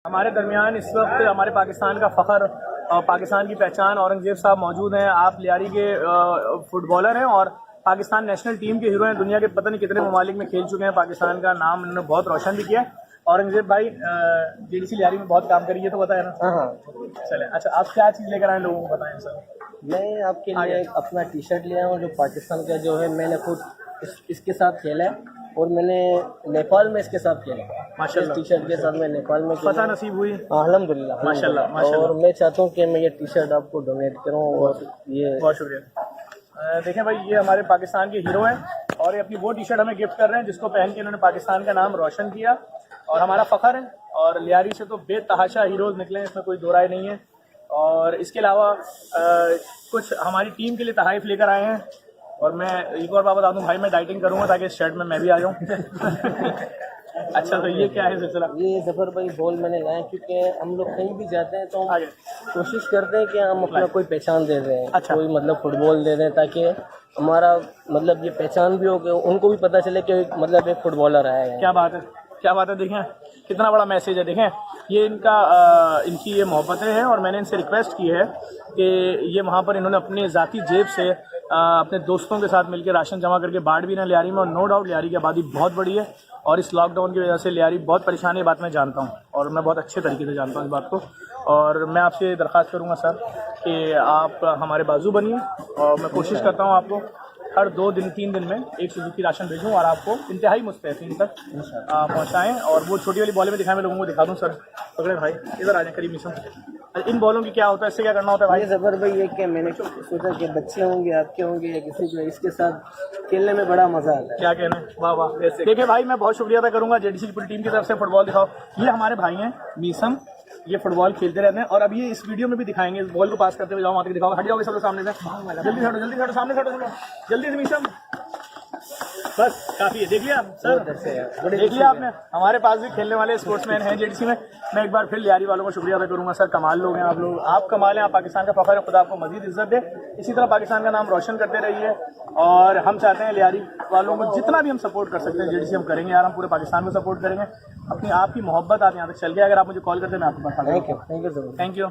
हमारे दरमियान इस वक्त हमारे पाकिस्तान का फ़ख्र और पाकिस्तान की पहचान औरंगज़ेब साहब मौजूद हैं। आप लियारी के फुटबॉलर हैं और पाकिस्तान नेशनल टीम के हीरो हैं। दुनिया के पता नहीं कितने ममालिक में खेल चुके हैं। पाकिस्तान का नाम उन्होंने बहुत रोशन भी किया है। औरंगज़ेब भाई जेडीसी लियारी में बहुत काम करी है, तो बताया ना। हाँ। चले, अच्छा आप क्या चीज़ लेकर आए लोगों को बताएं सर। मैं आपके लिए अपना टी शर्ट लिया हूँ जो पाकिस्तान का जो है, मैंने खुद इसके साथ खेला है और मैंने नेपाल में इसके साथ खेला है। माशाल्लाह। टी शर्ट के साथ मैं नेपाल में फतह नसीब हुई। अल्हम्दुलिल्लाह माशाल्लाह, माशाल्लाह। और मैं चाहता हूँ कि मैं ये टी शर्ट आपको डोनेट करूँ और ये बहुत शुक्रिया। देखें भाई, ये हमारे पाकिस्तान के हीरो हैं और ये अपनी वो टी शर्ट हमें गिफ्ट कर रहे हैं जिसको पहन के इन्होंने पाकिस्तान का नाम रोशन किया और हमारा फ़ख्र है। और लियारी से तो बेतहाशा हीरोज़ निकले हैं, इसमें कोई दो राय नहीं है। और इसके अलावा कुछ हमारी टीम के लिए तहाइफ लेकर आए हैं। और मैं एक और बात बता दूं भाई, मैं डाइटिंग करूंगा ताकि इस शर्ट में मैं भी आ जाऊं। अच्छा, तो ये क्या है सिलसिला? ये ज़फ़र भाई बॉल मैंने लाया क्योंकि हम लोग कहीं भी जाते हैं तो हम कोशिश करते हैं कि हम अपना कोई पहचान दे दें। अच्छा। कोई मतलब फुटबॉल दे दें ताकि हमारा मतलब ये पहचान भी हो कि उनको भी पता चले कि मतलब एक फुटबॉलर आया है। क्या बात है, क्या बात है। देखें कितना बड़ा मैसेज है। देखें ये इनकी ये मोहब्बतें हैं और मैंने इनसे रिक्वेस्ट की है कि ये वहाँ पर इन्होंने अपने ज़ाती जेब से अपने दोस्तों के साथ मिलकर राशन जमा करके बांट भी ना लियारी में। और नो डाउट लियारी की आबादी बहुत बड़ी है और इस लॉकडाउन की वजह से लियारी बहुत परेशानी है, बात मैं जानता हूँ और मैं बहुत अच्छे तरीके से जानता हूँ इस बात को। और मैं आपसे दरख्वास्त करूँगा सर कि आप हमारे बाजू बनिए और मैं कोशिश करता हूँ आपको हर 2-3 दिन में एक सुजुकी राशन भेजूँ और आपको इंतहाई मुस्तहसीन तक पहुँचाएँ। और वो छोटी वाली बॉलें में दिखाएं, मैं लोगों को दिखा दूँ। सर पकड़े भाई, इधर आ जाए करीब मिशन। इन बॉलों की क्या होता है, इससे क्या करना होता है भाई? ज़फ़र भाई ये क्या मैंने सोचा कि बच्चे होंगे, आपके होंगे या किसी के, इसके साथ खेलने में बड़ा मज़ा आता है। क्या कहना है, वाह वाह। देखिए भाई, मैं बहुत शुक्रिया अदा करूँगा जेडीसी की पूरी टीम की तरफ से। फुटबॉल दिखाओ। ये हमारे भाई हैं मीसम, ये फुटबॉल खेलते रहते हैं और अब ये इस वीडियो में भी दिखाएंगे। इस बॉल को पास करते हुए जाओ, वहाँ तक दिखाओ। हट जाओगे सब लोग सामने से, जल्दी हटो, जल्दी हटो, सामने हटो, जल्दी से मीसम। बस काफ़ी है। देख लिया सर, देख लिया आपने। हमारे पास भी खेलने वाले स्पोर्ट्समैन हैं जेडीसी में। मैं एक बार फिर लियारी वालों को शुक्रिया अदा करूँगा। सर कमाल लोग हैं आप लोग, आप कमाल हैं, आप पाकिस्तान का फ़ख्र है। खुदा आपको मज़ीद इज्जत दे, इसी तरह पाकिस्तान का नाम रोशन करते रहिए। और हम चाहते हैं लियारी वालों को जितना भी हम सपोर्ट कर सकते हैं जेडीसी हम करेंगे यार। हम पूरे पाकिस्तान को सपोर्ट करेंगे। अपनी आपकी मोहब्बत आप यहाँ तक चल गया। अगर आप मुझे कॉल करते हैं मैं आपके पास आ जाऊँगा। Thank you. Thank you.